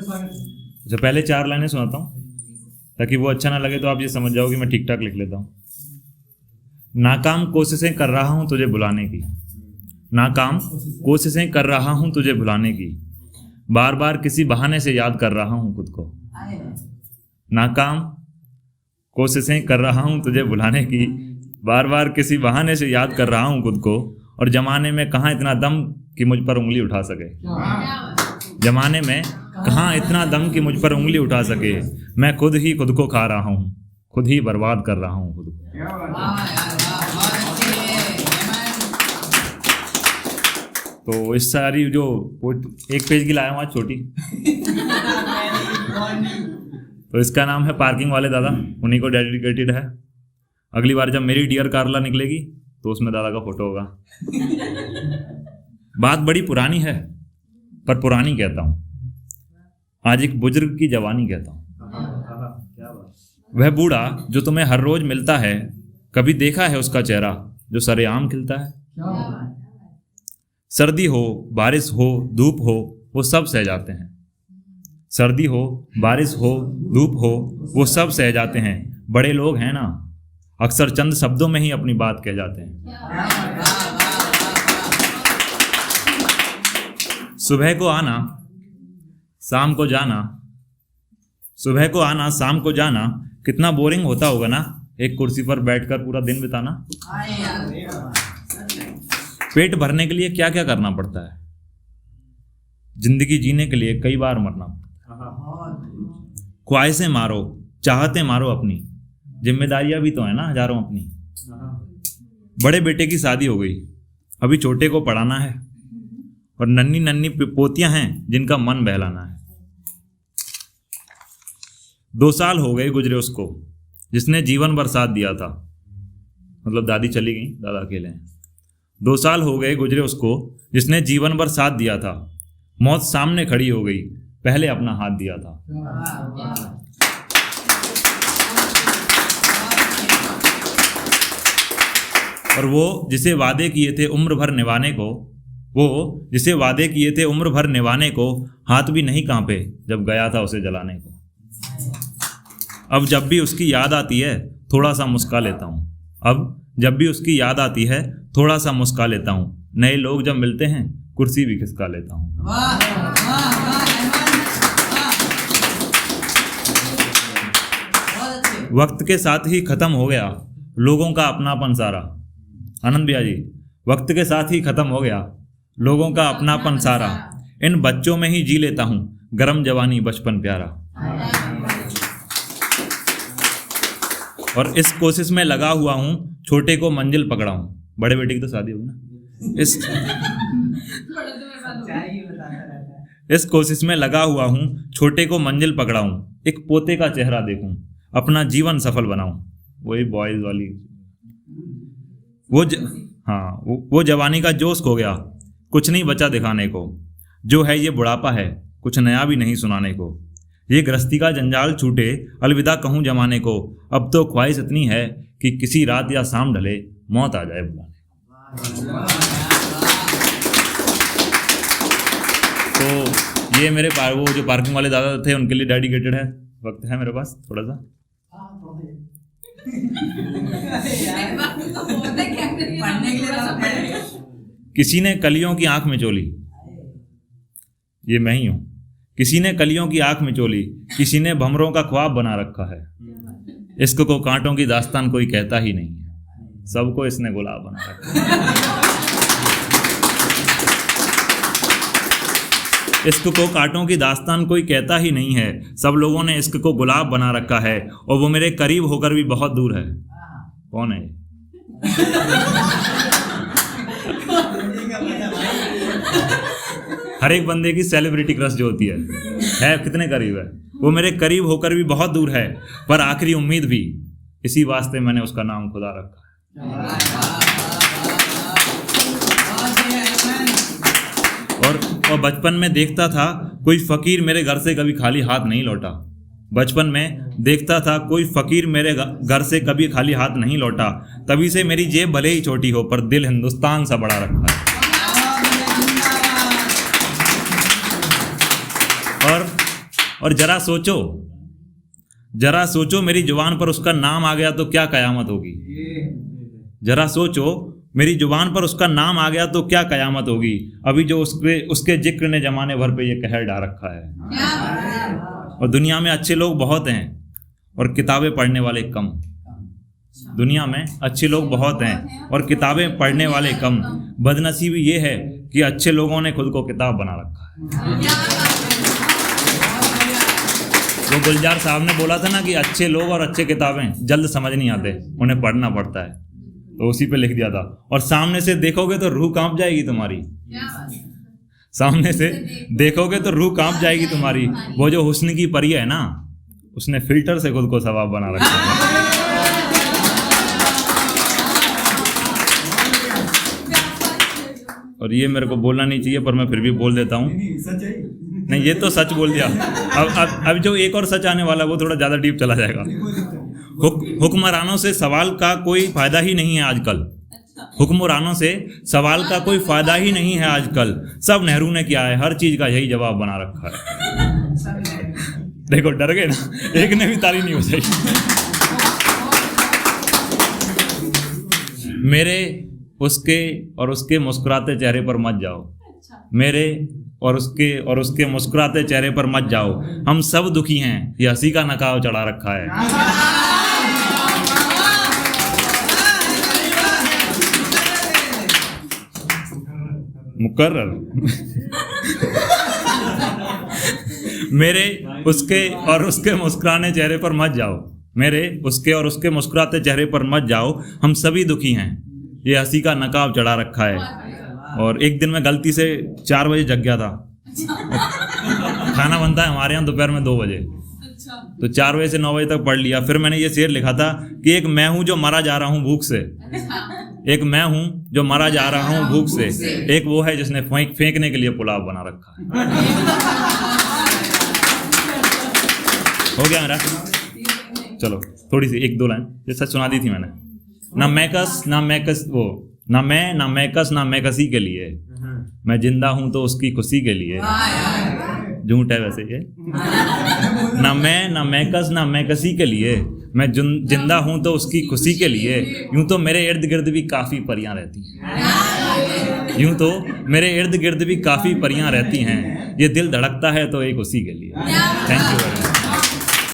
जो पहले 4 लाइनें सुनाता हूँ ताकि वो अच्छा ना लगे तो आप ये समझ जाओ कि मैं ठीक ठाक लिख लेता हूँ। नाकाम कोशिशें कर रहा हूँ तुझे भुलाने की, नाकाम कोशिशें कर रहा हूँ तुझे भुलाने की, बार बार किसी बहाने से याद कर रहा हूँ खुद को। नाकाम कोशिशें कर रहा हूँ तुझे भुलाने की, बार बार किसी बहाने से याद कर रहा हूँ खुद को, और जमाने में कहाँ इतना दम कि मुझ पर उंगली उठा सके। जमाने में कहाँ इतना दम कि मुझ पर उंगली उठा सके, मैं खुद ही खुद को खा रहा हूँ, खुद ही बर्बाद कर रहा हूँ खुद को। तो इस सारी जो एक पेज की लाया हूँ आज छोटी, तो इसका नाम है पार्किंग वाले दादा, उन्हीं को डेडिकेटेड है। अगली बार जब मेरी डियर कारला निकलेगी तो उसमें दादा का फोटो होगा। बात बड़ी पुरानी है पर पुरानी कहता हूँ, आज एक बुजुर्ग की जवानी कहता हूँ। वह बूढ़ा जो तुम्हें हर रोज मिलता है, कभी देखा है उसका चेहरा जो सरेआम खिलता है। सर्दी हो बारिश हो धूप हो वो सब सह जाते हैं, सर्दी हो बारिश हो धूप हो वो सब सह जाते हैं। बड़े लोग हैं ना, अक्सर चंद शब्दों में ही अपनी बात कह जाते हैं। सुबह को आना शाम को जाना, सुबह को आना शाम को जाना, कितना बोरिंग होता होगा ना एक कुर्सी पर बैठकर पूरा दिन बिताना। पेट भरने के लिए क्या क्या करना पड़ता है, जिंदगी जीने के लिए कई बार मरना पड़ता है। ख्वाहिशें मारो चाहते मारो अपनी, जिम्मेदारियां भी तो है ना हजारों अपनी। बड़े बेटे की शादी हो गई, अभी छोटे को पढ़ाना है, और नन्ही नन्ही पोतियां हैं जिनका मन बहलाना है। 2 साल हो गए गुजरे उसको जिसने जीवन भर साथ दिया था, मतलब दादी चली गई दादा अकेले हैं। 2 साल हो गए गुजरे उसको जिसने जीवन भर साथ दिया था, मौत सामने खड़ी हो गई पहले अपना हाथ दिया था। और वो जिसे वादे किए थे उम्र भर निभाने को, वो जिसे वादे किए थे उम्र भर निभाने को, हाथ भी नहीं कांपे जब गया था उसे जलाने को। अब जब भी उसकी याद आती है थोड़ा सा मुस्का लेता हूँ, अब जब भी उसकी याद आती है थोड़ा सा मुस्का लेता हूँ। नए लोग जब मिलते हैं कुर्सी भी खिसका लेता हूँ। वक्त के साथ ही खत्म हो गया लोगों का अपनापन सारा। आनंद भैया जी, वक्त के साथ ही खत्म हो गया लोगों का अपनापन सारा, इन बच्चों में ही जी लेता हूँ गरम जवानी बचपन प्यारा। और इस कोशिश में लगा हुआ हूँ छोटे को मंजिल पकड़ाऊं। बड़े बेटे की तो शादी होगी ना, इस कोशिश में लगा हुआ हूँ छोटे को मंजिल पकड़ाऊं, एक पोते का चेहरा देखूं, अपना जीवन सफल बनाऊं। वही बॉयज वाली वो जवानी का जोश खो गया, कुछ नहीं बचा दिखाने को। जो है ये बुढ़ापा है, कुछ नया भी नहीं सुनाने को। ये गृहस्थी का जंजाल छूटे, अलविदा कहूँ जमाने को। अब तो ख्वाहिश इतनी है कि किसी रात या शाम ढले, मौत आ जाए बुलाने। तो ये मेरे वो जो पार्किंग वाले दादा थे उनके लिए डेडिकेटेड है। वक्त है मेरे पास थोड़ा सा। किसी ने कलियों की आंख में चोली, ये मैं ही हूं। किसी ने कलियों की आंख में चोली, किसी ने भंवरों का ख्वाब बना रखा है। इश्क को कांटों की दास्तान कोई कहता ही नहीं है, सबको इसने गुलाब बना रखा है। इश्क को कांटों की दास्तान कोई कहता ही नहीं है, सब लोगों ने इश्क को गुलाब बना रखा है। और वो मेरे करीब होकर भी बहुत दूर है। कौन है? हर एक बंदे की सेलिब्रिटी क्रश जो होती है कितने करीब है। वो मेरे करीब होकर भी बहुत दूर है, पर आखिरी उम्मीद भी, इसी वास्ते मैंने उसका नाम खुदा रखा है। और बचपन में देखता था कोई फकीर मेरे घर से कभी खाली हाथ नहीं लौटा। बचपन में देखता था कोई फकीर मेरे घर से कभी खाली हाथ नहीं लौटा। तभी से मेरी जेब भले ही छोटी हो, पर दिल हिंदुस्तान सा बड़ा रखा है। और जरा सोचो मेरी जुबान पर उसका नाम आ गया तो क्या कयामत होगी। जरा सोचो मेरी जुबान पर उसका नाम आ गया तो क्या कयामत होगी। अभी जो उसके जिक्र ने जमाने भर पे ये कहर डाल रखा है। और दुनिया में अच्छे लोग बहुत हैं और किताबें पढ़ने वाले कम। दुनिया में अच्छे लोग बहुत हैं और किताबें पढ़ने वाले कम। बदनसीबी ये है कि अच्छे लोगों ने खुद को किताब बना रखा है। वो गुलजार साहब ने बोला था ना कि अच्छे लोग और अच्छे किताबें जल्द समझ नहीं आते, उन्हें पढ़ना पड़ता है, तो उसी पे लिख दिया था। और सामने से देखोगे तो रूह कांप जाएगी तुम्हारी। सामने से देखोगे तो रूह कांप जाएगी तुम्हारी। वो जो हुस्न की परी है ना, उसने फिल्टर से खुद को सवाब बना रखा है। और ये मेरे को बोलना नहीं चाहिए पर मैं फिर भी बोल देता हूँ। नहीं, ये तो सच बोल दिया। अब जो एक और सच आने वाला वो थोड़ा ज़्यादा डीप चला जाएगा। हुक्मरानों से सवाल का कोई फ़ायदा ही नहीं है आजकल। हुक्मरानों से सवाल का कोई फ़ायदा ही नहीं है आजकल। सब नेहरू ने किया है, हर चीज़ का यही जवाब बना रखा है। देखो डर गए ना, एक ने भी ताली नहीं बजाई। मेरे उसके मुस्कुराते चेहरे पर मत जाओ। मेरे और उसके मुस्कुराते चेहरे पर मत जाओ। हम सब दुखी हैं, ये हंसी का नकाब चढ़ा रखा है। मुकर्रर। मेरे उसके मुस्कुराने चेहरे पर मत जाओ। मेरे उसके मुस्कुराते चेहरे पर मत जाओ। हम सभी दुखी हैं, ये हंसी का नकाब चढ़ा रखा है। और एक दिन मैं गलती से 4 बजे जग गया था। खाना बनता है हमारे यहाँ दोपहर में 2 बजे, तो 4 बजे से 9 बजे तक पढ़ लिया। फिर मैंने ये शेर लिखा था कि एक मैं हूँ जो मरा जा रहा हूँ भूख से। एक मैं हूँ जो मरा जा रहा हूँ भूख से। एक वो है जिसने फेंकने के लिए पुलाव बना रखा है। हो गया मेरा। चलो थोड़ी सी 1-2 लाइन ये सच सुना दी थी मैंने। ना मैं कसी के लिए, मैं जिंदा हूं तो उसकी खुशी के लिए। झूठ है वैसे ये। ना मैं कसी के लिए, मैं जिंदा हूं तो उसकी खुशी के लिए। यूं तो मेरे इर्द गिर्द भी काफी परियां रहती हैं। यूं तो मेरे इर्द गिर्द भी काफी परियां रहती हैं। ये दिल धड़कता है तो एक उसी के लिए। Thank you very much.